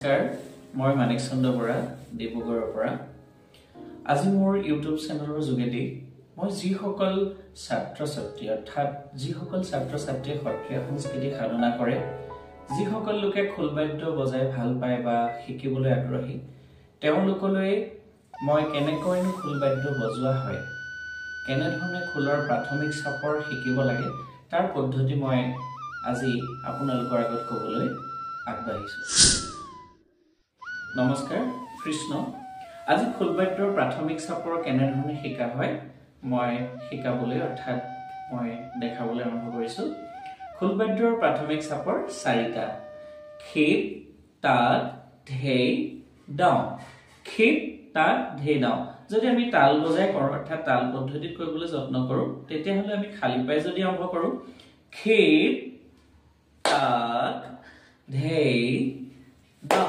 নমস্কাৰ মই মানিক চন্দ্ৰ বৰা ডিব্ৰুগড়ৰ পৰা আজি মোৰ ইউটিউব চেনেলৰ যোগেদি মই যিসকল ছাত্ৰ-ছাত্ৰী অৰ্থাৎ যিসকল ছাত্ৰ-ছাত্ৰীয়ে সত্ৰীয়া সংস্কৃতি সাধনা কৰে যিসকল লোকে খোলবাদ্য বজাই ভাল পায় বা শিকিবলৈ আগ্ৰহী তেওঁলোকলৈ মই কেনেকৈনো খোলবাদ্য বজোৱা হয় কেনেধৰণে খোলৰ প্ৰাথমিক চাপৰ শিকিব লাগে তাৰ পদ্ধতি মই আজি আপোনালোকৰ আগত ক'বলৈ আগবাঢ়িছো। নমস্কাৰ কৃষ্ণ আজি খোলবাদ্যৰ প্ৰাথমিক চাপৰ কেনেধৰণে শিকা হয় মই শিকাবলৈ অৰ্থাৎ মই দেখাবলৈ আৰম্ভ কৰিছো। খোলবাদ্যৰ প্ৰাথমিক চাপৰ চাৰিটা খেপ তাত ধেই দাও খেপ তাত ধেই দাও যদি আমি তাল বজাই কৰো অৰ্থাৎ তাল পদ্ধতিত কৰিবলৈ যত্ন কৰো তেতিয়া হলে আমি খালি পাই যদি আৰম্ভ কৰো খেপ তাত ধেই